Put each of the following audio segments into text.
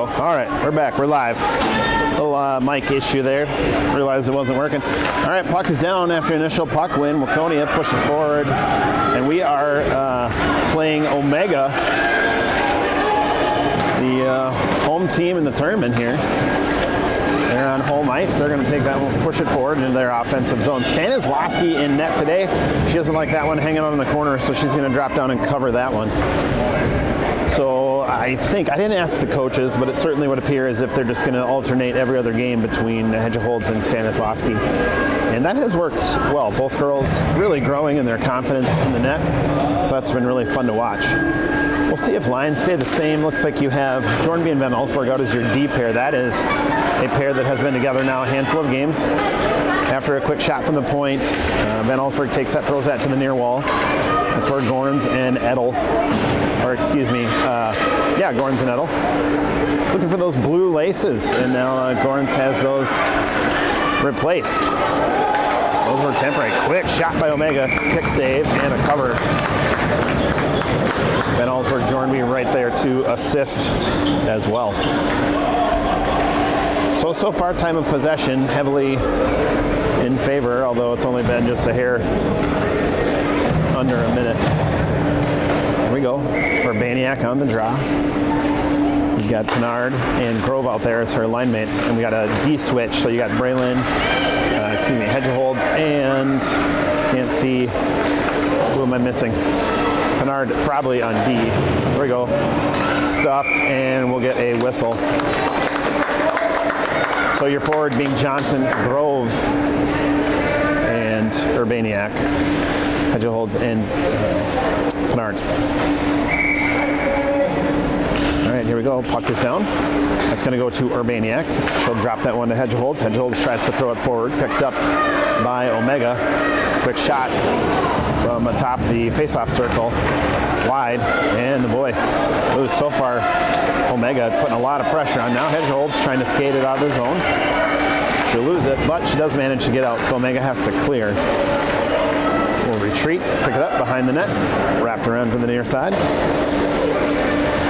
go. All right, we're back. We're live. Little mic issue there. Realized it wasn't working. All right, puck is down after initial puck win. Waconia pushes forward, and we are playing OMGHA, the home team in the tournament here. They're on home ice. They're going to take that one, push it forward into their offensive zone. Stanislavski in net today. She doesn't like that one hanging out in the corner, so she's going to drop down and cover that one. So I think, I didn't ask the coaches, but it certainly would appear as if they're just going to alternate every other game between Hedgeholds and Stanislavski. And that has worked well. Both girls really growing in their confidence in the net. So that's been really fun to watch. We'll see if lines stay the same. Looks like you have Jornby and Van Allsburg out as your D pair. That is a pair that has been together now a handful of games. After a quick shot from the point, Van Allsburg takes that, throws that to the near wall. That's where Gorns and Edel, Gorns and Edel. He's looking for those blue laces, and now Gorns has those replaced. Those were temporary. Quick shot by OMGHA, kick save, and a cover. Van Allsburg, Jornby right there to assist as well. So far, time of possession heavily in favor, although it's only been just a hair under a minute. Here we go. Urbaniak on the draw. We got Pinard and Grove out there as her line mates, and we got a D switch. So you got Braylon, Hedgeholds, and can't see, who am I missing? Pinard probably on D. Here we go. Stuffed, and we'll get a whistle. So your forward being Johnson, Grove, and Urbaniak. Hedgeholds and Pinard. All right, here we go. Puck is down. That's going to go to Urbaniak. She'll drop that one to Hedgeholds. Hedgeholds tries to throw it forward. Picked up by OMGHA. Quick shot from atop the face-off circle. Wide. And the boy loose. So far, OMGHA putting a lot of pressure on. Now Hedgeholds trying to skate it out of the zone. She'll lose it, but she does manage to get out, so OMGHA has to clear. We'll retreat, pick it up behind the net, wrapped around to the near side.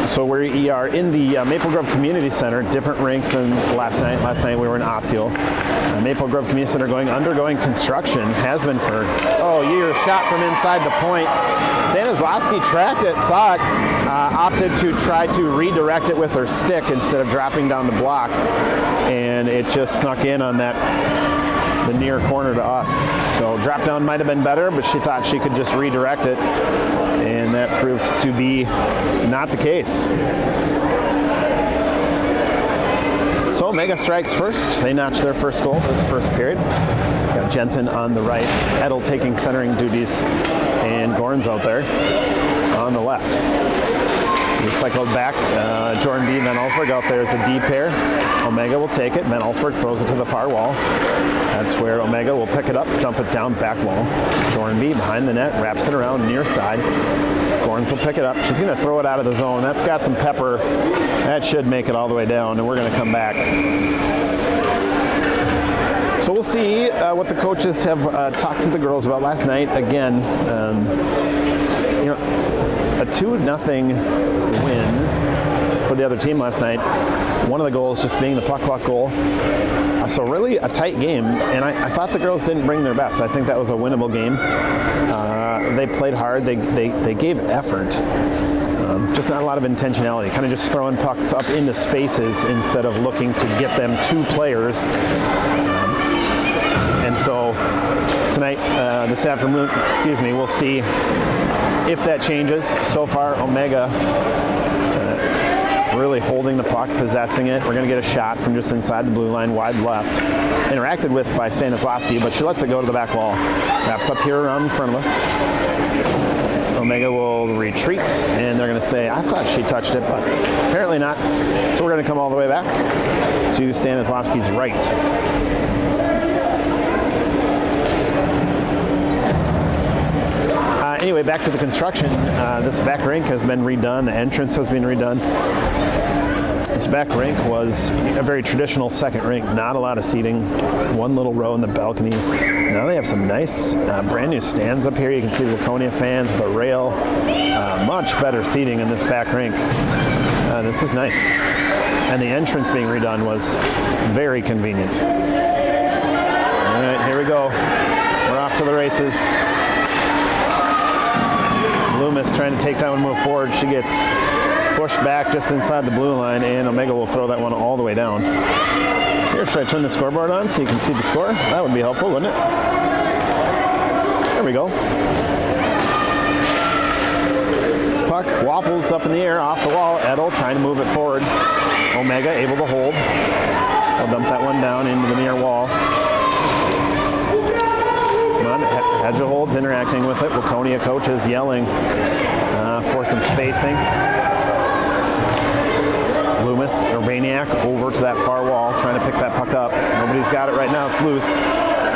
So we are in the Maple Grove Community Center, different rink than last night. Last night we were in Osseo. Maple Grove Community Center undergoing construction, has been for, years. Shot from inside the point. Stanislavski tracked it, saw it, opted to try to redirect it with her stick instead of dropping down the block, and it just snuck in on the near corner to us. So drop down might have been better, but she thought she could just redirect it, and that proved to be not the case. So OMGHA strikes first. They notch their first goal this first period. Got Jensen on the right, Edel taking centering duties, and Gorns out there on the left. Recycled back, Jornby and Van Allsburg out there as a D pair. OMGHA will take it. Van Allsburg throws it to the far wall. That's where OMGHA will pick it up, dump it down back wall. Jornby behind the net, wraps it around near side. Gorns will pick it up. She's going to throw it out of the zone. That's got some pepper. That should make it all the way down, and we're going to come back. So we'll see what the coaches have talked to the girls about last night. Again, a 2-0 win for the other team last night. One of the goals just being the puck goal. So really a tight game, and I thought the girls didn't bring their best. I think that was a winnable game. They played hard. They gave effort. Just not a lot of intentionality. Kind of just throwing pucks up into spaces instead of looking to get them to players. And so tonight, this afternoon, we'll see if that changes. So far, OMGHA really holding the puck, possessing it. We're going to get a shot from just inside the blue line, wide left. Interacted with by Stanislavski, but she lets it go to the back wall. Wraps up here around in front of us. OMGHA will retreat, and they're going to say, I thought she touched it, but apparently not. So we're going to come all the way back to Stanislavski's right. Anyway, back to the construction. This back rink has been redone. The entrance has been redone. This back rink was a very traditional second rink. Not a lot of seating. One little row in the balcony. Now they have some nice brand new stands up here. You can see the Waconia fans with a rail. Much better seating in this back rink. This is nice. and the entrance being redone was very convenient. All right, here we go. We're off to the races. Loomis trying to take that one, move forward. She gets pushed back just inside the blue line, and Omega will throw that one all the way down. Here, should I turn the scoreboard on so you can see the score? That would be helpful, wouldn't it? There we go. Puck waffles up in the air off the wall. Edel trying to move it forward. Omega able to hold. I'll dump that one down into the near wall. Come on, Hedja holds, interacting with it. Waconia coach is yelling for some spacing. Loomis, Urbaniak over to that far wall, trying to pick that puck up. Nobody's got it right now, it's loose.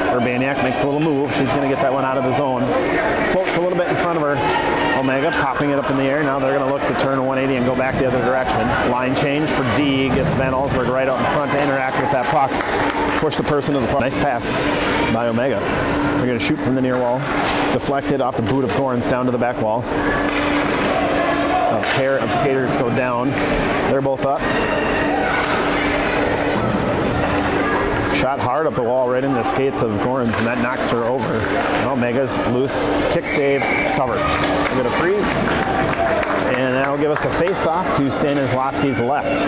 Urbaniak makes a little move. She's going to get that one out of the zone. Floats a little bit in front of her. Omega popping it up in the air. Now they're going to look to turn a 180 and go back the other direction. Line change for D. Gets Van Allsburg right out in front to interact with that puck. Push the person to the front. Nice pass by Omega. They're going to shoot from the near wall. Deflected off the boot of Gorns down to the back wall. A pair of skaters go down. They're both up. Shot hard up the wall right in the skates of Gorns, and that knocks her over. Omega's loose, kick save, covered. We're going to freeze, and that'll give us a face-off to Stanislavski's left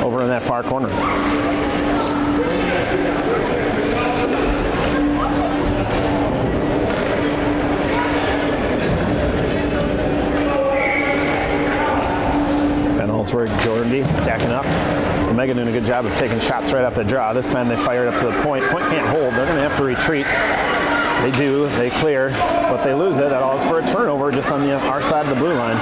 over in that far corner. Jordan stacking up. Omega doing a good job of taking shots right off the draw. This time they fire it up to the point. Point can't hold. They're going to have to retreat. They do. They clear, but they lose it. That allows for a turnover just on our side of the blue line.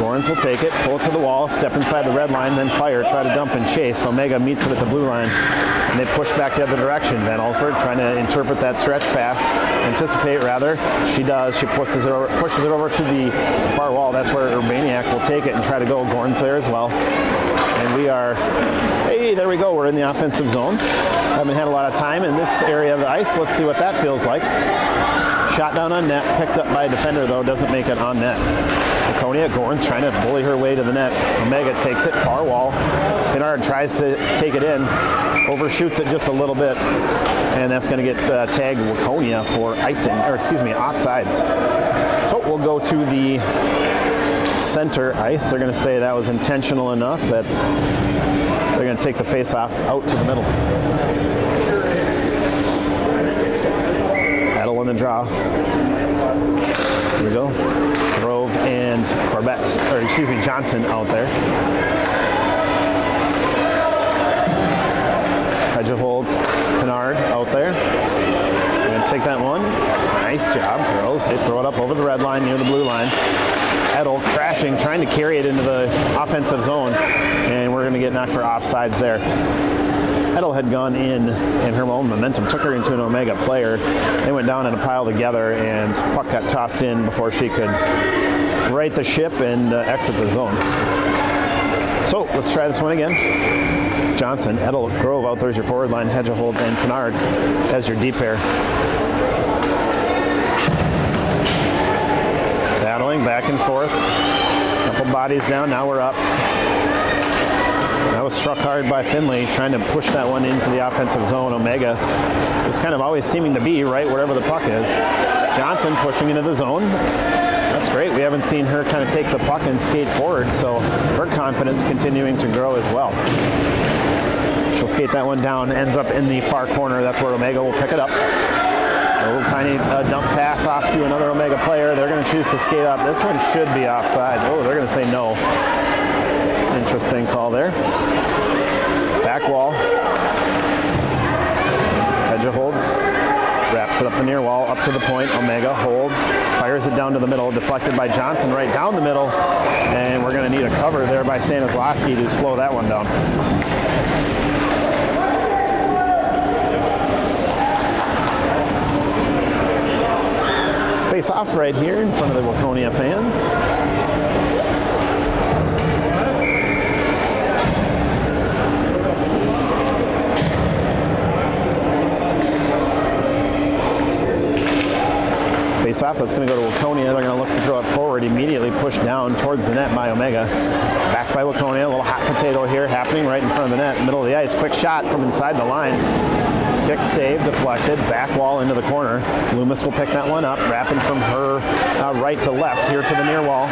Gorns will take it, pull it to the wall, step inside the red line, then fire, try to dump and chase. Omega meets it at the blue line, and they push back the other direction. Van Allsburg trying to interpret that stretch pass, anticipate rather. She does. She pushes it over to the far wall. That's where Urbaniak will take it and try to go. Gorns there as well. And we are, hey, there we go. We're in the offensive zone. Haven't had a lot of time in this area of the ice. Let's see what that feels like. Shot down on net, picked up by a defender though, doesn't make it on net. Waconia, Gorns trying to bully her way to the net. Omega takes it, far wall. Pinard tries to take it in, overshoots it just a little bit, and that's going to get tagged Waconia for icing, or excuse me, offsides. So we'll go to the center ice. They're going to say that was intentional enough that they're going to take the face-off out to the middle. Edel in the draw. Here we go. Grove and Johnson out there. Hedja holds Pinard out there. They're going to take that one. Nice job, girls. They throw it up over the red line near the blue line. Edel crashing, trying to carry it into the offensive zone, and we're going to get knocked for offsides there. Edel had gone in, and her own momentum took her into an Omega player. They went down in a pile together, and puck got tossed in before she could right the ship and exit the zone. So let's try this one again. Johnson, Edel, Grove out there's your forward line. Hedja holds, and Pinard as your D pair. Battling back and forth. Couple bodies down. Now we're up. That was struck hard by Finley, trying to push that one into the offensive zone. Omega just kind of always seeming to be right wherever the puck is. Johnson pushing into the zone. That's great. We haven't seen her kind of take the puck and skate forward, so her confidence continuing to grow as well. She'll skate that one down, ends up in the far corner. That's where Omega will pick it up. A little tiny dump pass off to another Omega player. They're going to choose to skate up. This one should be offside. Oh, they're going to say no. Interesting call there. Back wall. Hedja holds. Wraps it up the near wall, up to the point. Omega holds. Fires it down to the middle. Deflected by Johnson right down the middle. And we're going to need a cover there by Stanislavski to slow that one down. Face off right here in front of the Waconia fans. face-off. That's going to go to Waconia. They're going to look to throw it forward, immediately pushed down towards the net by OMGHA. Back by Waconia. A little hot potato here happening right in front of the net, middle of the ice. Quick shot from inside the line. Kick save, deflected, back wall into the corner. Loomis will pick that one up, wrapping from her right to left here to the near wall.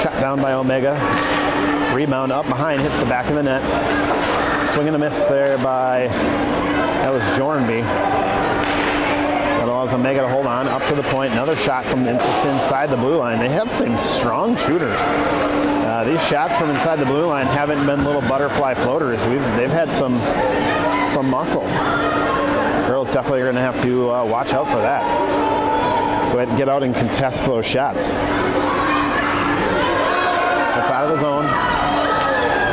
Shot down by OMGHA. Rebound up behind, hits the back of the net. Swing and a miss there by, that was Jornby. That allows OMGHA to hold on up to the point. Another shot from just inside the blue line. They have some strong shooters. These shots from inside the blue line haven't been little butterfly floaters. They've had some muscle. Girls definitely are going to have to watch out for that. Go ahead and get out and contest those shots. That's out of the zone.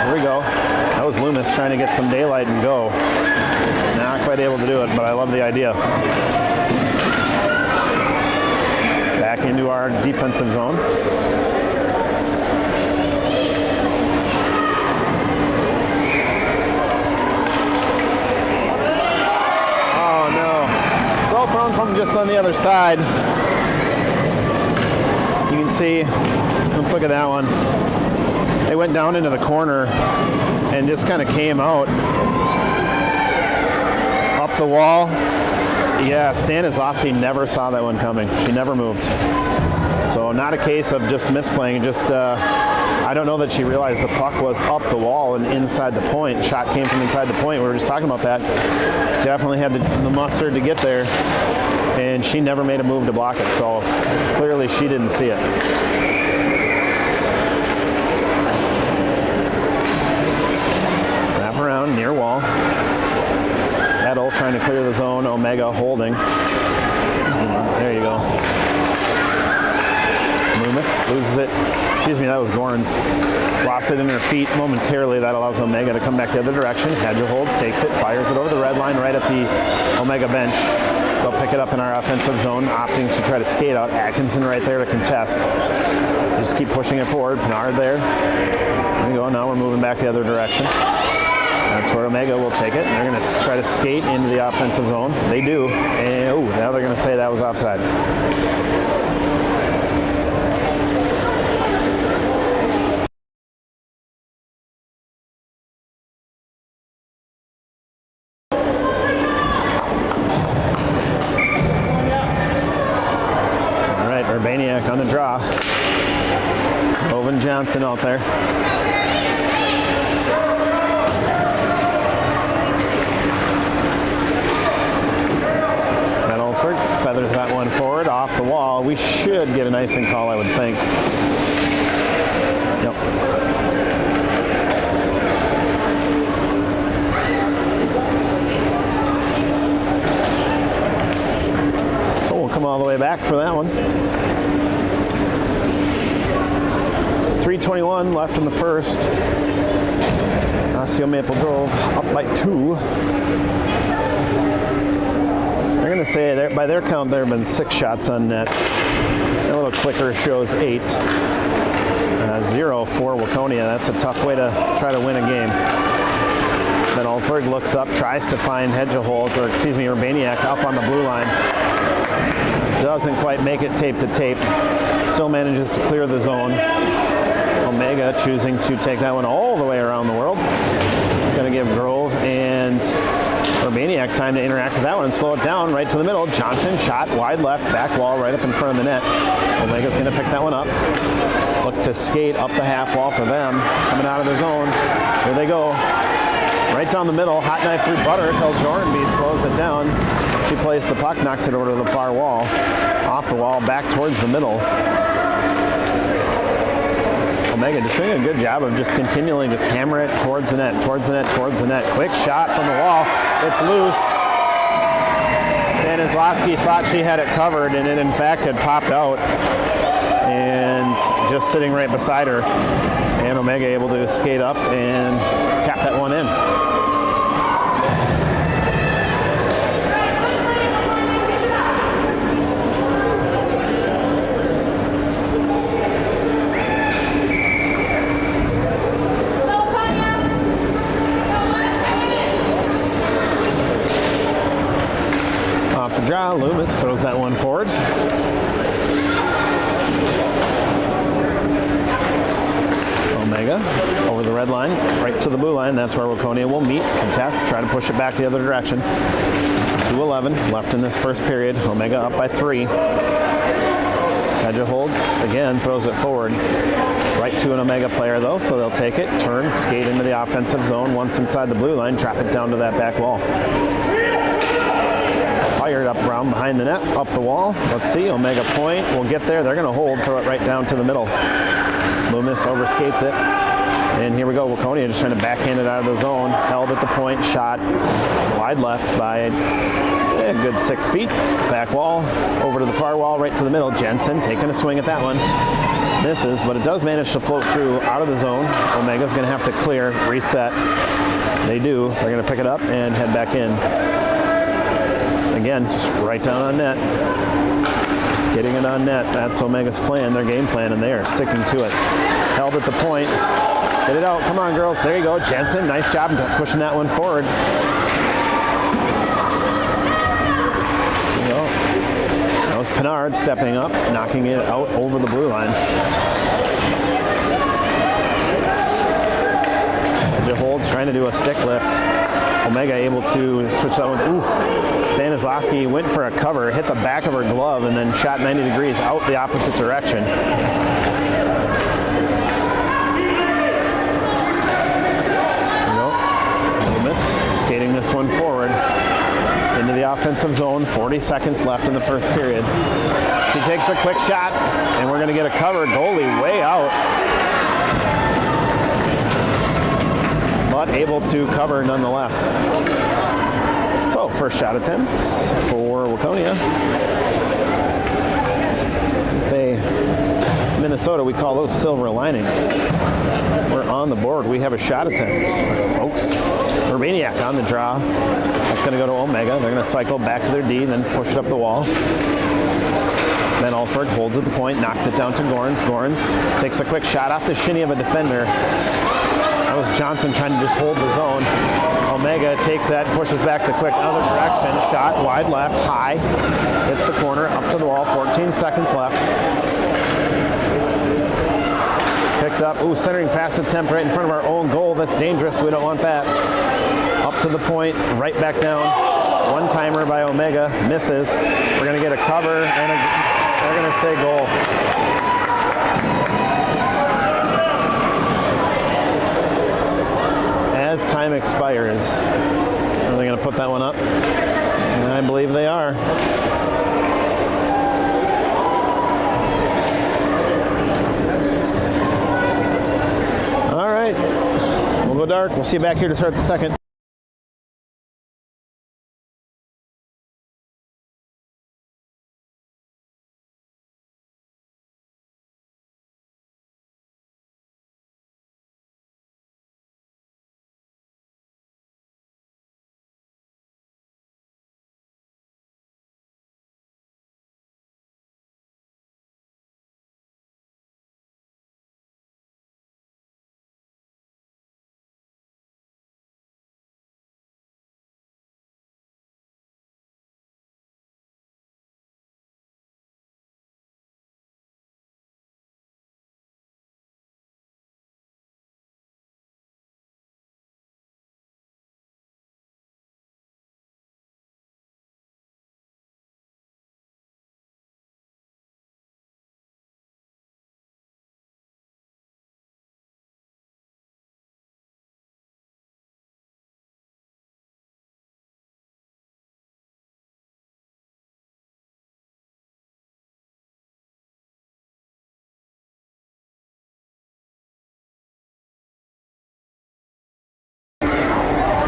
Here we go. That was Loomis trying to get some daylight and go. Not quite able to do it, but I love the idea. Back into our defensive zone. Oh no. It's all thrown from just on the other side. You can see, let's look at that one. They went down into the corner and just kind of came out up the wall. Yeah, Stanislavski never saw that one coming. She never moved. So not a case of just misplaying, just I don't know that she realized the puck was up the wall and inside the point. Shot came from inside the point. We were just talking about that. Definitely had the mustard to get there, and she never made a move to block it. So clearly she didn't see it. Around near wall. Edel trying to clear the zone. OMGHA holding. There you go. Loomis loses it. Excuse me, that was Gorns. Lost it in her feet momentarily. That allows OMGHA to come back the other direction. Hedge holds, takes it, fires it over the red line right at the OMGHA bench. They'll pick it up in our offensive zone, opting to try to skate out. Atkinson right there to contest. Just keep pushing it forward. Pinard there. There you go. Now we're moving back the other direction. That's where OMGHA will take it. They're going to try to skate into the offensive zone. They do. And now they're going to say that was offsides. All right, Urbaniak on the draw. Owen Johnson out there. Feathers that one forward off the wall. We should get an icing call, I would think. Yep. So we'll come all the way back for that one. 3:21 left in the first. Osseo Maple Grove up by 2. I'm going to say by their count there have been 6 shots on net. A little clicker shows 8. 0 for Waconia. That's a tough way to try to win a game. Then Alsberg looks up, tries to find Urbaniak up on the blue line. Doesn't quite make it tape to tape. Still manages to clear the zone. OMGHA choosing to take that one all the way around the world. It's going to give Grove and Urbaniak time to interact with that one and slow it down right to the middle. Johnson shot wide left, back wall right up in front of the net. OMGHA's going to pick that one up. Look to skate up the half wall for them. Coming out of the zone. Here they go. Right down the middle, hot knife through butter until Jornby slows it down. She plays the puck, knocks it over to the far wall. Off the wall, back towards the middle. OMGHA just doing a good job of just continually just hammer it towards the net, towards the net, towards the net. Quick shot from the wall. It's loose. Stanislavski thought she had it covered, and it in fact had popped out. And just sitting right beside her. And OMGHA able to skate up and tap that one in. Off the draw, Loomis throws that one forward. red line, right to the blue line. That's where Waconia will meet, contest, try to push it back the other direction. 2:11 left in this first period. Omega up by 3. OMGHA holds, again, throws it forward. Right to an Omega player, though, so they'll take it, turn, skate into the offensive zone. Once inside the blue line, trap it down to that back wall. Fired up around behind the net, up the wall. Let's see, Omega point will get there. They're going to hold, throw it right down to the middle. Loomis overskates it. And here we go, Waconia just trying to backhand it out of the zone. Held at the point, shot wide left by a good 6 feet. Back wall, over to the far wall, right to the middle. Jensen taking a swing at that one. Misses, but it does manage to float through out of the zone. Omega's going to have to clear, reset. They do. They're going to pick it up and head back in. Again, just right down on net. Just getting it on net. That's Omega's plan, their game plan, and they are sticking to it. Held at the point. Get it out. Come on, girls. There you go. Jensen, nice job pushing that one forward. That was Pinard stepping up, knocking it out over the blue line. OMGHA holds, trying to do a stick lift. Omega able to switch that one. Ooh. Stanislawski went for a cover, hit the back of her glove, and then shot 90 degrees out the opposite direction. Skating this one forward into the offensive zone. 40 seconds left in the first period. She takes a quick shot, and we're going to get a cover. Goalie way out, but able to cover nonetheless. So first shot attempt for Waconia. Minnesota, we call those silver linings. We're on the board. We have a shot attempt, folks. Urbaniak on the draw. That's going to go to Omega. They're going to cycle back to their D, then push it up the wall. Van Allsburg holds at the point, knocks it down to Gorns. Gorns takes a quick shot off the shinny of a defender. That was Johnson trying to just hold the zone. Omega takes that, pushes back the quick other direction. Shot wide left, high. Hits the corner, up to the wall. 14 seconds left. Picked up, centering pass attempt right in front of our own goal. That's dangerous, we don't want that. Up to the point, right back down. One-timer by Omega, misses. We're gonna get a cover, and they're gonna say goal. As time expires, are they gonna put that one up? And I believe they are. We'll go dark. We'll see you back here to start the second.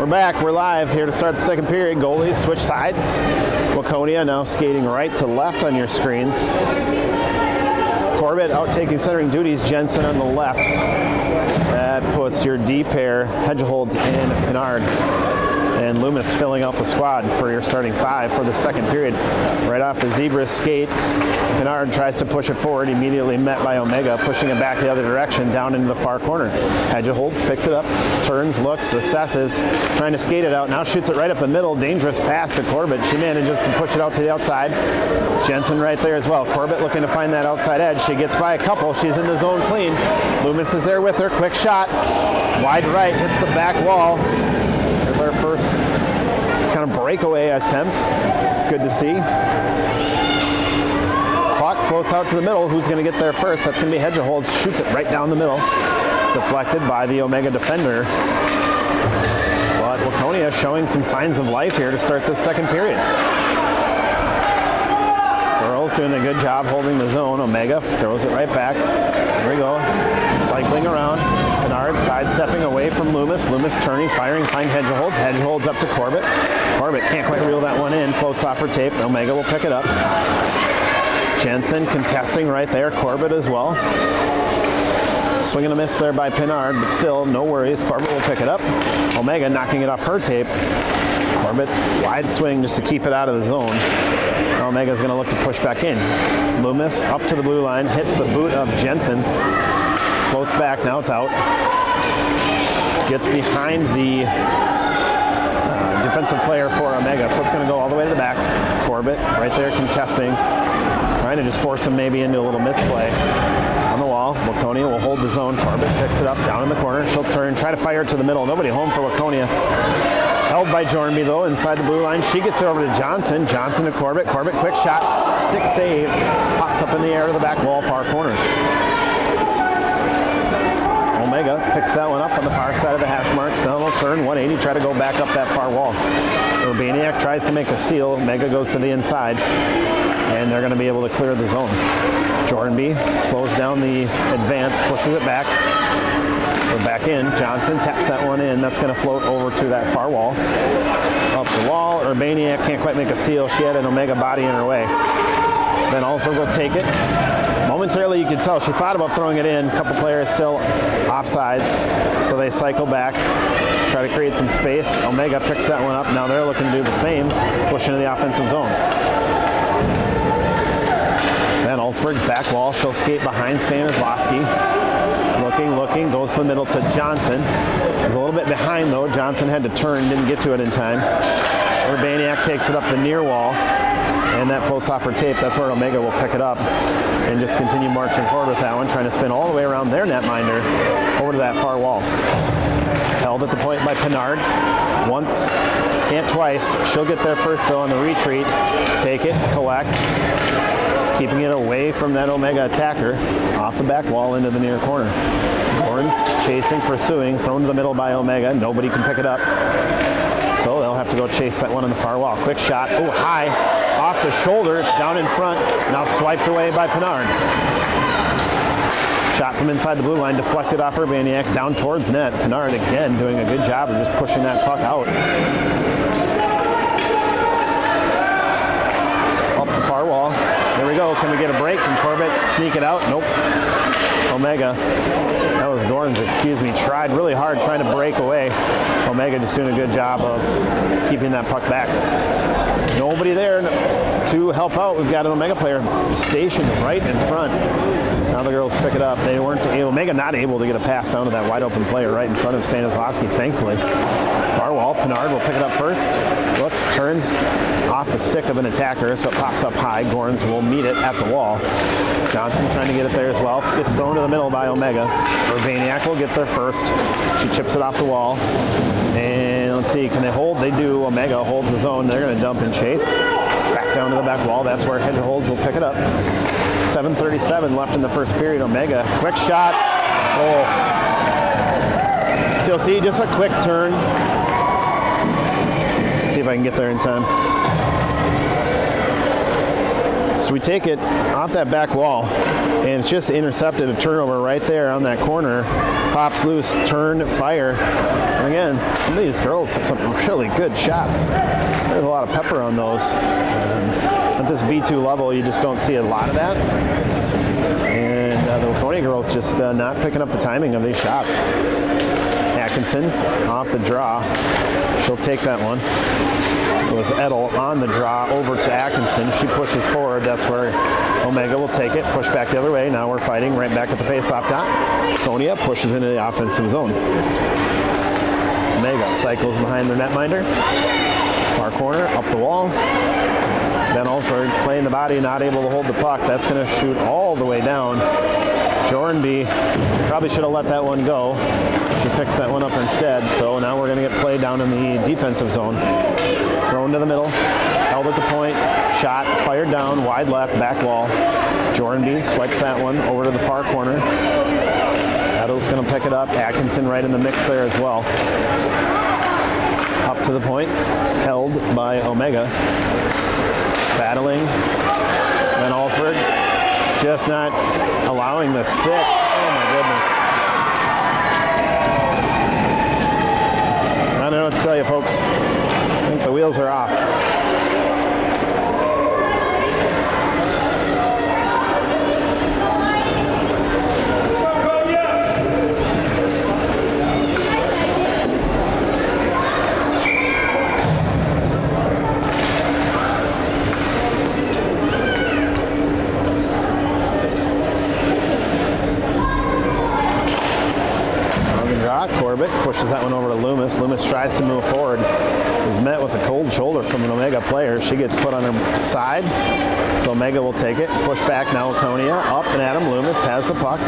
We're back, we're live here to start the second period. Goalies switch sides. Waconia now skating right to left on your screens. Corbett out taking centering duties, Jensen on the left. That puts your D pair, Hedgeholds and Pinard. And Loomis filling out the squad for your starting 5 for the second period. Right off the zebra skate, Pinard tries to push it forward, immediately met by Omega, pushing it back the other direction, down into the far corner. Hedges holds, picks it up, turns, looks, assesses, trying to skate it out. Now shoots it right up the middle, dangerous pass to Corbett. She manages to push it out to the outside. Jensen right there as well. Corbett looking to find that outside edge. She gets by a couple. She's in the zone clean. Loomis is there with her. Quick shot. Wide right, hits the back wall. There's our first kind of breakaway attempt. It's good to see. Puck floats out to the middle. Who's going to get there first? That's going to be Hedges holds. Shoots it right down the middle. Deflected by the Omega defender. But Waconia showing some signs of life here to start this second period. Girls doing a good job holding the zone. Omega throws it right back. There we go. Cycling around. Pinard sidestepping away from Loomis. Loomis turning, firing, find Hedges holds. Hedges holds up to Corbett. Corbett can't quite reel that one in. Floats off her tape. Omega will pick it up. Jensen contesting right there. Corbett as well. Swing and a miss there by Pinard, but still, no worries. Corbett will pick it up. Omega knocking it off her tape. Corbett, wide swing just to keep it out of the zone. Omega's going to look to push back in. Loomis up to the blue line, hits the boot of Jensen. Floats back, now it's out. Gets behind the defensive player for Omega, so it's going to go all the way to the back. Corbett right there contesting. Trying to just force him maybe into a little misplay. On the wall, Waconia will hold the zone. Corbett picks it up down in the corner. She'll turn, try to fire it to the middle. Nobody home for Waconia. Held by Jornby though, inside the blue line. She gets it over to Johnson. Johnson to Corbett. Corbett, quick shot. Stick save. Pops up in the air to the back wall, far corner. Omega picks that one up on the far side of the hash marks. Then they'll turn 180, try to go back up that far wall. Urbaniak tries to make a seal. Omega goes to the inside. And they're going to be able to clear the zone. Jornby slows down the advance, pushes it back. We're back in. Johnson taps that one in. That's going to float over to that far wall. Up the wall. Urbaniak can't quite make a seal. She had an Omega body in her way. Then also will take it. Momentarily, you can tell she thought about throwing it in. A couple players still offsides. So they cycle back, try to create some space. Omega picks that one up. Now they're looking to do the same, push into the offensive zone. Then Olsberg back wall. She'll skate behind Stanislawski. Looking, goes to the middle to Johnson. Was a little bit behind though. Johnson had to turn, didn't get to it in time. Urbaniak takes it up the near wall, and that floats off her tape. That's where Omega will pick it up and just continue marching forward with that one, trying to spin all the way around their netminder over to that far wall. Held at the point by Pinard. Once, can't twice. She'll get there first though on the retreat. Take it, collect. Just keeping it away from that Omega attacker. Off the back wall into the near corner. Horns chasing, pursuing, thrown to the middle by Omega. Nobody can pick it up. So they'll have to go chase that one on the far wall. Quick shot. Oh, high. Off the shoulder. It's down in front. Now swiped away by Pinard. Shot from inside the blue line. Deflected off Urbaniak. Down towards net. Pinard again doing a good job of just pushing that puck out. Up the far wall. There we go. Can we get a break? Can Corbett sneak it out? Nope. Omega. That was Gorns, excuse me. Tried really hard trying to break away. Omega just doing a good job of keeping that puck back. Nobody there to help out. We've got an Omega player stationed right in front. Now the girls pick it up. They weren't Omega not able to get a pass down to that wide open player right in front of Stanislawski, thankfully. Far wall. Pinard will pick it up first. Looks, turns off the stick of an attacker, so it pops up high. Gorns will meet it at the wall. Johnson trying to get it there as well. Gets thrown to the middle by Omega. Urbaniak will get there first. She chips it off the wall. And let's see, can they hold? They do. Omega holds the zone. They're going to dump and chase. Back down to the back wall. That's where Hedges holds will pick it up. 7:37 left in the first period. Omega, quick shot. Oh. So you'll see just a quick turn. Let's see if I can get there in time. So we take it off that back wall, and it's just intercepted a turnover right there on that corner. Pops loose, turn, fire. And again, some of these girls have some really good shots. There's a lot of pepper on those. At this B2 level, you just don't see a lot of that. And the Waconia girls just not picking up the timing of these shots. Yeah, Atkinson off the draw. She'll take that one. It was Edel on the draw over to Atkinson. She pushes forward. That's where Omega will take it. Push back the other way. Now we're fighting right back at the face-off dot. Waconia pushes into the offensive zone. Omega cycles behind their netminder. Far corner, up the wall. Van Allsburg playing the body, not able to hold the puck. That's going to shoot all the way down. Jornby probably should have let that one go. She picks that one up instead. So now we're going to get played down in the defensive zone. Thrown to the middle, held at the point, shot, fired down, wide left, back wall. Jornby swipes that one over to the far corner. Edel's going to pick it up. Atkinson right in the mix there as well. Up to the point, held by Omega. Battling. Van Allsburg just not allowing the stick. Oh my goodness. I don't know what to tell you, folks. I think the wheels are off. Corbett pushes that one over to Loomis. Loomis tries to move forward. Is met with a cold shoulder from an Omega player. She gets put on her side. So Omega will take it. Push back now. Waconia up and at him. Loomis has the puck.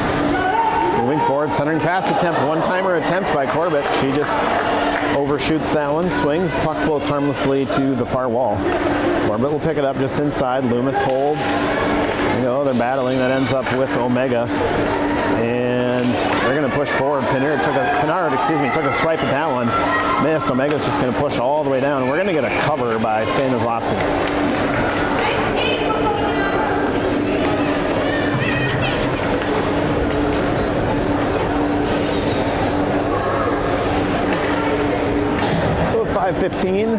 Moving forward. Centering pass attempt. One-timer attempt by Corbett. She just overshoots that one. Swings. Puck floats harmlessly to the far wall. Corbett will pick it up just inside. Loomis holds. You know, they're battling. That ends up with Omega. And they're going to push forward. Pinard took a swipe at that one. Missed. Omega's just going to push all the way down. We're going to get a cover by Stanislavski. So 5:15.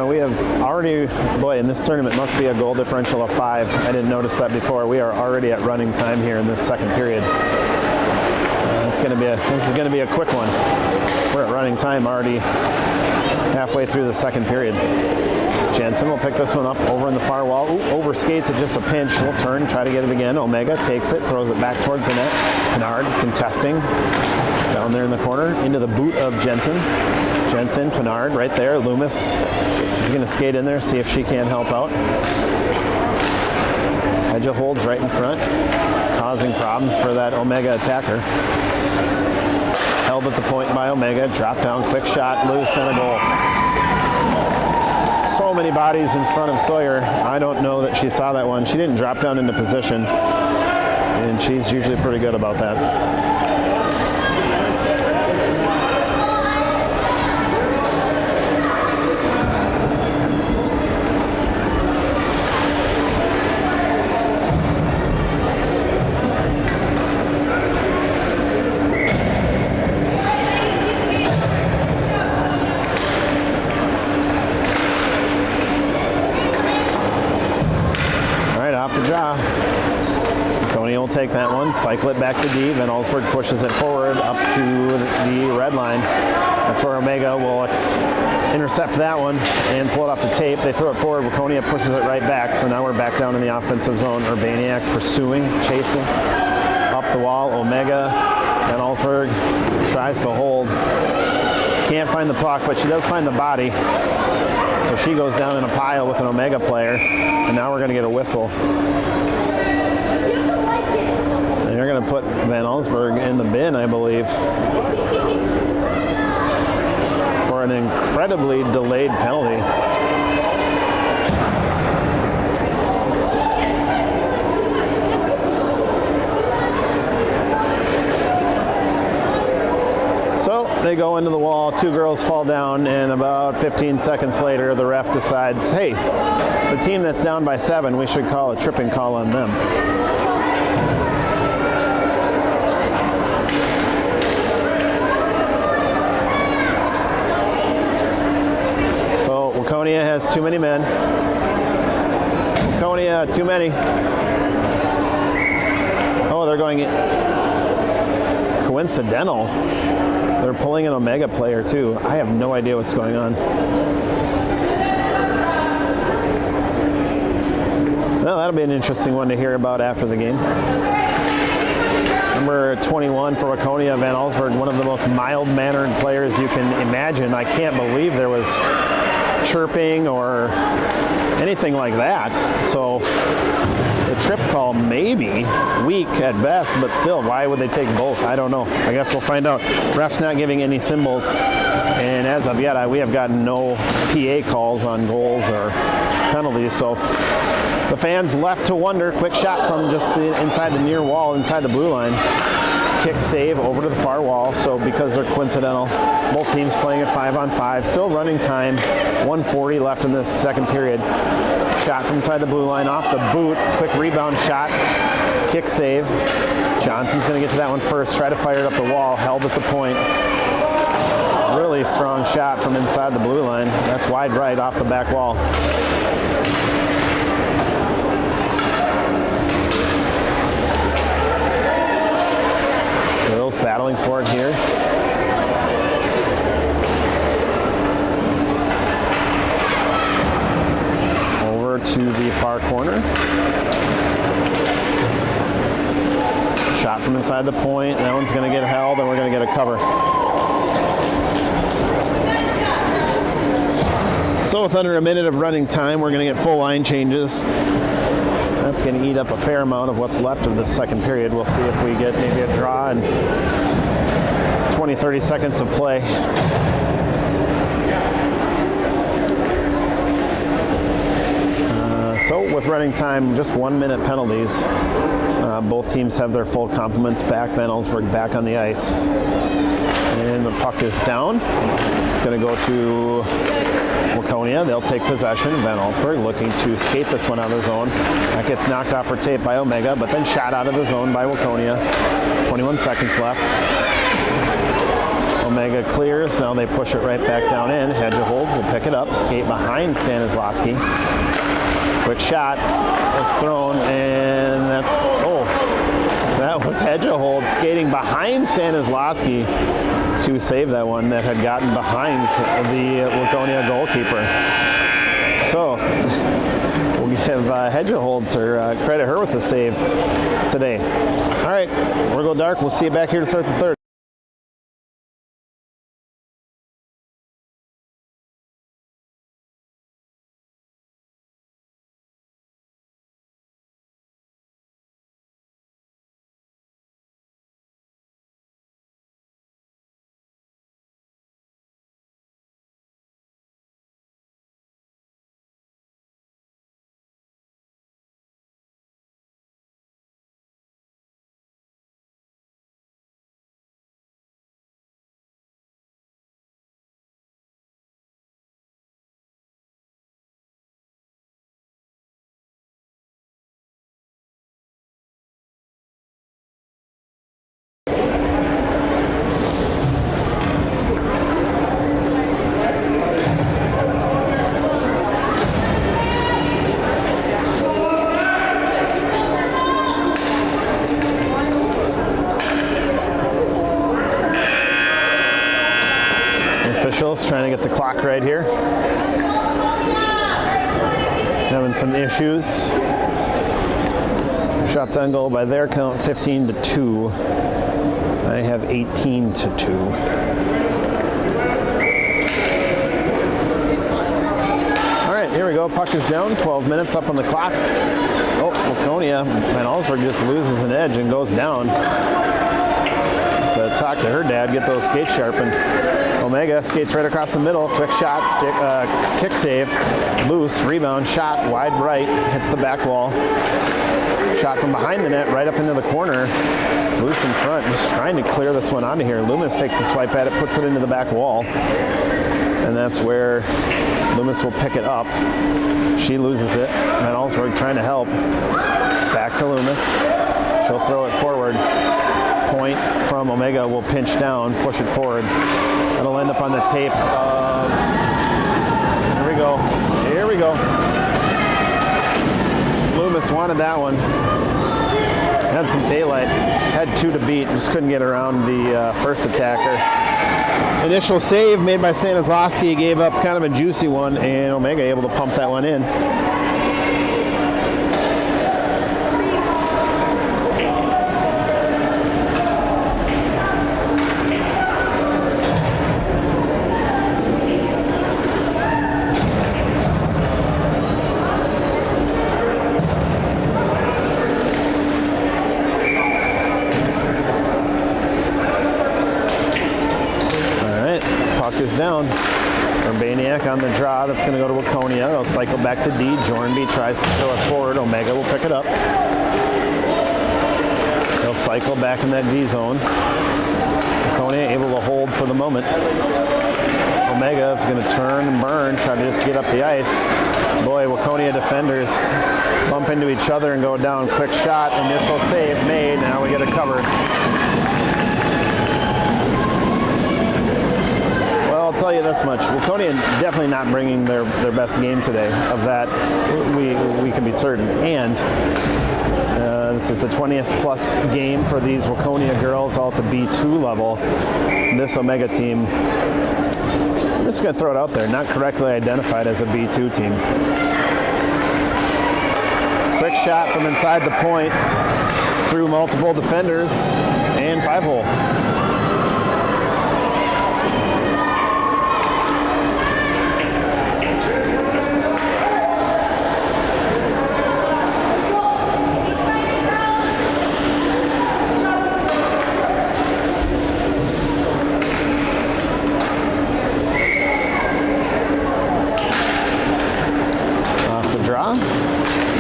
We have already, boy, in this tournament must be a goal differential of 5. I didn't notice that before. We are already at running time here in this second period. This is going to be a quick one. We're at running time already halfway through the second period. Jensen will pick this one up over in the far wall. Ooh, overskates it just a pinch. She'll turn, try to get it again. Omega takes it, throws it back towards the net. Pinard contesting down there in the corner into the boot of Jensen. Jensen, Pinard right there. Loomis is going to skate in there, see if she can help out. Hedja holds right in front, causing problems for that Omega attacker. Held at the point by Omega. Drop down, quick shot, loose, and a goal. So many bodies in front of Sawyer. I don't know that she saw that one. She didn't drop down into position, and she's usually pretty good about that. Off the draw. Waconia will take that one, cycle it back to D. Van Allsburg pushes it forward up to the red line. That's where Omega will intercept that one and pull it off the tape. They throw it forward. Waconia pushes it right back. So now we're back down in the offensive zone. Urbaniak pursuing, chasing. Up the wall, Omega. Van Allsburg tries to hold. Can't find the puck, but she does find the body. So she goes down in a pile with an Omega player, and now we're going to get a whistle. And they're going to put Van Allsburg in the bin, I believe, for an incredibly delayed penalty. So they go into the wall, 2 girls fall down, and about 15 seconds later, the ref decides, hey, the team that's down by 7, we should call a tripping call on them. So Waconia has too many men. Waconia, too many. Oh, they're going coincidental. They're pulling an Omega player too. I have no idea what's going on. Well, that'll be an interesting one to hear about after the game. Number 21 for Waconia, Van Allsburg, one of the most mild-mannered players you can imagine. I can't believe there was chirping or anything like that. So the trip call maybe weak at best, but still, why would they take both? I don't know. I guess we'll find out. Ref's not giving any symbols, and as of yet, we have gotten no PA calls on goals or penalties. So the fans left to wonder. Quick shot from just inside the near wall, inside the blue line. Kick save over to the far wall. So because they're coincidental, both teams playing at 5-on-5. Still running time. 1:40 left in this second period. Shot from inside the blue line off the boot. Quick rebound shot. Kick save. Johnson's going to get to that one first. Try to fire it up the wall. Held at the point. Really strong shot from inside the blue line. That's wide right off the back wall. Girls battling for it here. Over to the far corner. Shot from inside the point. That one's going to get held, and we're going to get a cover. So with under a minute of running time, we're going to get full line changes. That's going to eat up a fair amount of what's left of this second period. We'll see if we get maybe a draw in 20-30 seconds of play. So with running time, just 1 minute penalties. Both teams have their full complements back. Van Allsburg back on the ice. And the puck is down. It's going to go to Waconia. They'll take possession. Van Allsburg looking to skate this one out of the zone. That gets knocked off for tape by Omega, but then shot out of the zone by Waconia. 21 seconds left. Omega clears. Now they push it right back down in. Hedge holds will pick it up. Skate behind Stanislawski. Quick shot was thrown, and that's, that was Hedgehold skating behind Stanislawski to save that one that had gotten behind the Waconia goalkeeper. So we'll give Hedgehold credit her with the save today. All right, we'll go dark. We'll see you back here to start the third. Officials trying to get the clock right here. Having some issues. Shots on goal by their count 15-2. I have 18-2. All right, here we go. Puck is down. 12 minutes up on the clock. Oh, Waconia. Van Allsburg just loses an edge and goes down. To talk to her dad, get those skates sharpened. Omega skates right across the middle. Quick shot, kick save, loose, rebound, shot, wide right, hits the back wall. Shot from behind the net, right up into the corner. It's loose in front, just trying to clear this one out of here. Loomis takes a swipe at it, puts it into the back wall. And that's where Loomis will pick it up. She loses it. Van Allsburg trying to help. Back to Loomis. She'll throw it forward. Point from Omega will pinch down, push it forward. That'll end up on the tape of, here we go. Loomis wanted that one. Had some daylight, had 2 to beat, just couldn't get around the first attacker. Initial save made by Stanislawski, gave up kind of a juicy one, and Omega able to pump that one in. Is down. Urbaniak on the draw. That's going to go to Waconia. They'll cycle back to D. Jornby tries to throw it forward. Omega will pick it up. They'll cycle back in that D zone. Waconia able to hold for the moment. Omega is going to turn and burn, try to just get up the ice. Boy, Waconia defenders bump into each other and go down. Quick shot. Initial save made. Now we get it covered. I'll tell you this much. Waconia definitely not bringing their best game today. Of that, we can be certain. And this is the 20th plus game for these Waconia girls all at the B2 level. This Omega team, I'm just going to throw it out there, not correctly identified as a B2 team. Quick shot from inside the point through multiple defenders and 5-hole.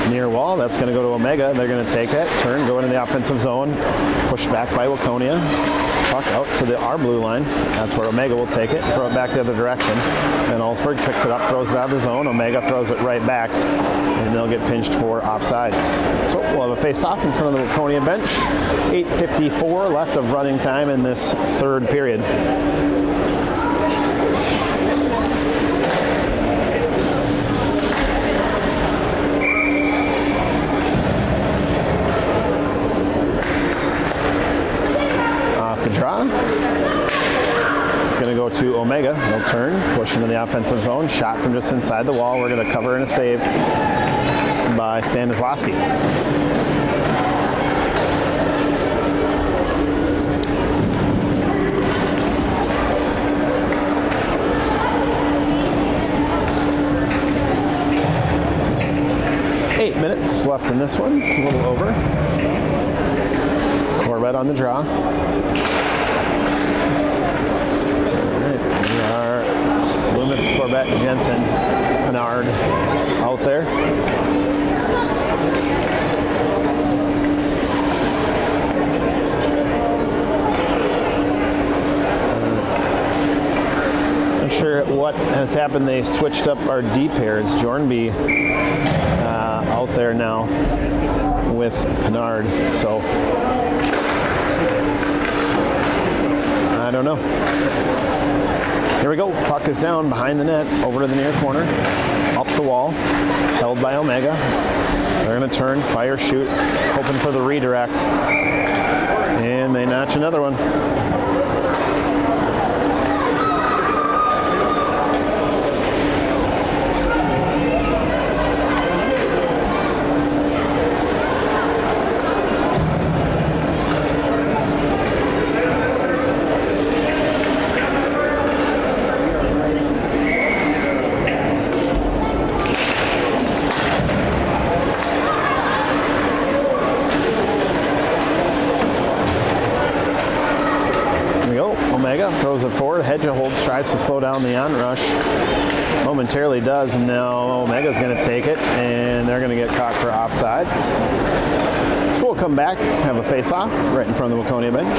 Near wall, that's going to go to Omega. They're going to take it, turn, go into the offensive zone, pushed back by Waconia. Puck out to our blue line. That's where Omega will take it, throw it back the other direction. And Olsberg picks it up, throws it out of the zone. Omega throws it right back, and they'll get pinched for offsides. So we'll have a face-off in front of the Waconia bench. 8:54 left of running time in this third period. Draw. It's going to go to Omega. They'll turn, push into the offensive zone. Shot from just inside the wall. We're going to cover in a save by Stanislawski. Eight minutes left in this one. A little over. Corbett on the draw. Corbett, Jensen, Pinard out there. Not sure what has happened. They switched up our D pairs. Jornby out there now with Pinard. So I don't know. Here we go. Puck is down behind the net, over to the near corner, up the wall, held by Omega. They're going to turn, fire, shoot, hoping for the redirect. And they notch another one. Throws it forward. Hedges holds, tries to slow down the onrush. Momentarily does, and now Omega's going to take it, and they're going to get caught for offsides. So we'll come back, have a face-off right in front of the Waconia bench.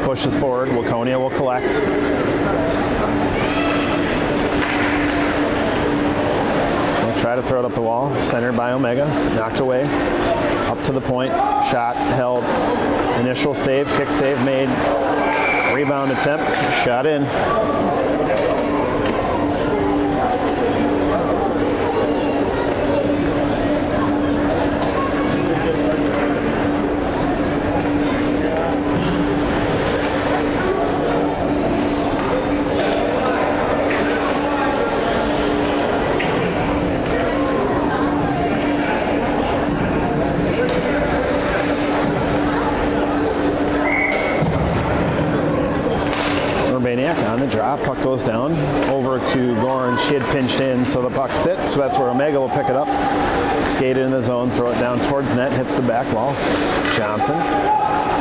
Pushes forward. Waconia will collect. try to throw it up the wall. Centered by Omega. Knocked away. Up to the point. Shot held. Initial save. Kick save made. Rebound attempt. Shot in. On the drop, puck goes down over to Goran. She had pinched in, so the puck sits. So that's where Omega will pick it up, skate it in the zone, throw it down towards net, hits the back wall. Johnson,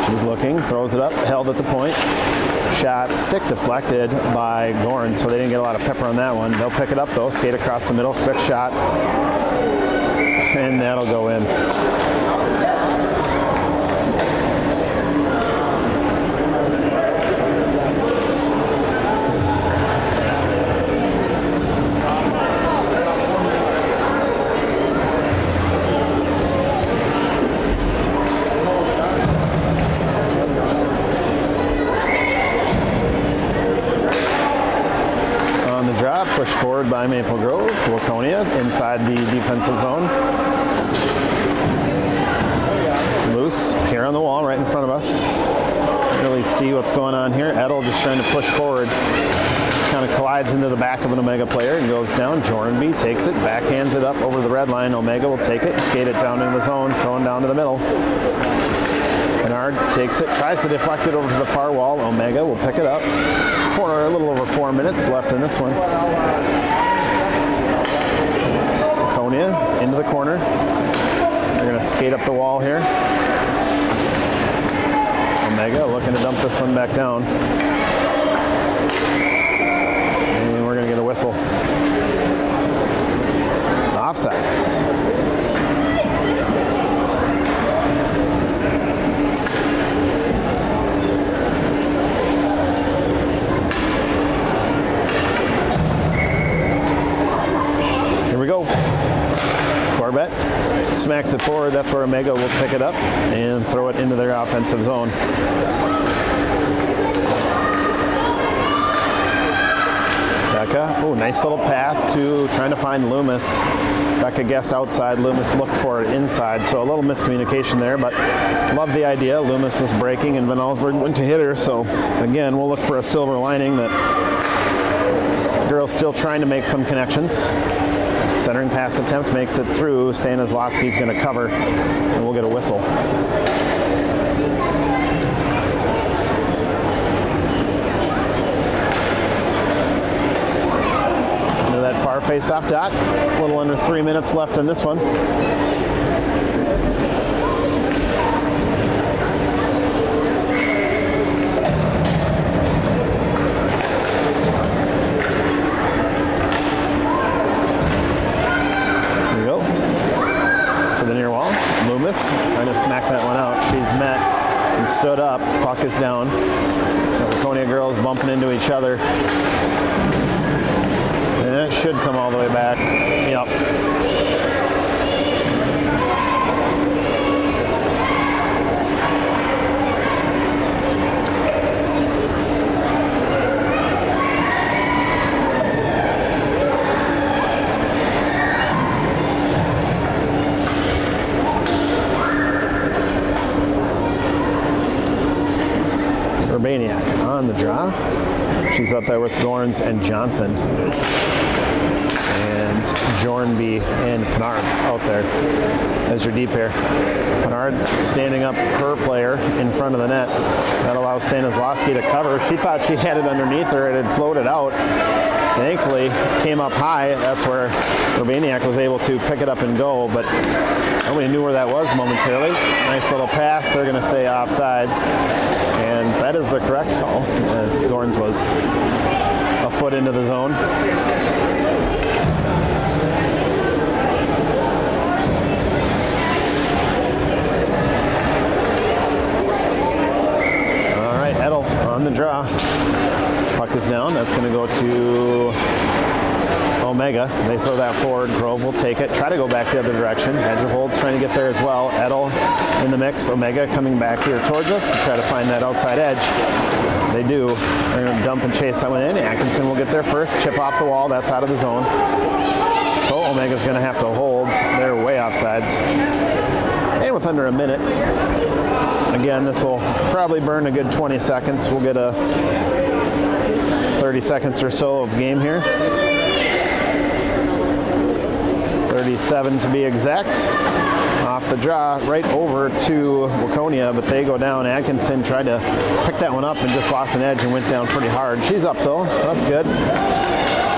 she's looking, throws it up, held at the point. Shot, stick deflected by Goran, so they didn't get a lot of pepper on that one. They'll pick it up though, skate across the middle, quick shot, and that'll go in. Push forward by Maple Grove. Waconia inside the defensive zone. Loose here on the wall right in front of us. Can't really see what's going on here. Edel just trying to push forward. Kind of collides into the back of an Omega player and goes down. Jornby takes it, backhands it up over the red line. Omega will take it, skate it down into the zone, throwing down to the middle. Bernard takes it, tries to deflect it over to the far wall. Omega will pick it up. For a little over 4 minutes left in this one. Waconia into the corner. They're going to skate up the wall here. Omega looking to dump this one back down. And we're going to get a whistle. Offsides. Corbett smacks it forward. That's where Omega will pick it up and throw it into their offensive zone. Becca, oh, nice little pass to trying to find Loomis. Becca guessed outside. Loomis looked for it inside, so a little miscommunication there, but love the idea. Loomis is breaking and Van Allsburg went to hit her, so again, we'll look for a silver lining that the girl's still trying to make some connections. Centering pass attempt makes it through. Stanislawski's going to cover, and we'll get a whistle. Into that far face-off dot. A little under 3 minutes left in this one. Trying to smack that one out. She's met and stood up. Puck is down. The Waconia girls bumping into each other. And it should come all the way back. Yep. Urbaniak on the draw. She's out there with Gorns and Johnson. And Jornby and Pinard out there as your deep pair. Pinard standing up her player in front of the net. That allows Stanislawski to cover. She thought she had it underneath her. It had floated out. Thankfully, came up high. That's where Urbaniak was able to pick it up and go, but nobody knew where that was momentarily. Nice little pass. They're going to say offsides. And that is the correct call, as Gorns was a foot into the zone. All right, Edel on the draw. Puck is down. That's going to go to Omega. They throw that forward. Grove will take it. Try to go back the other direction. Hedger holds, trying to get there as well. Edel in the mix. Omega coming back here towards us to try to find that outside edge. They do. They're going to dump and chase that one in. Atkinson will get there first. Chip off the wall. That's out of the zone. So Omega's going to have to hold. They're way offsides. And with under a minute. Again, this will probably burn a good 20 seconds. We'll get a 30 seconds or so of game here. 37 to be exact. Off the draw, right over to Waconia, but they go down. Atkinson tried to pick that one up and just lost an edge and went down pretty hard. She's up though, that's good.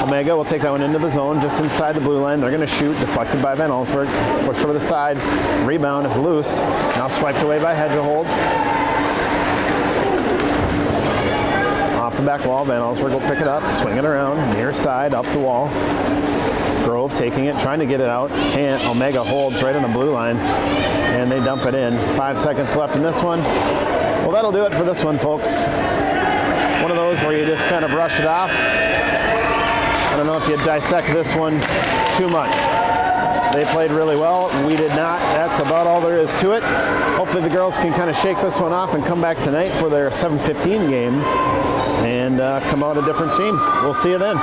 Omega will take that one into the zone, just inside the blue line. They're going to shoot, deflected by Van Allsburg. Pushed over the side, rebound is loose. Now swiped away by Hedger holds. Off the back wall, Van Allsburg will pick it up, swing it around, near side, up the wall. Grove taking it, trying to get it out. Can't. Omega holds right on the blue line, and they dump it in. 5 seconds left in this one. Well, that'll do it for this one, folks. One of those where you just kind of brush it off. I don't know if you dissect this one too much. They played really well. We did not. That's about all there is to it. Hopefully the girls can kind of shake this one off and come back tonight for their 7:15 game and come out a different team. We'll see you then.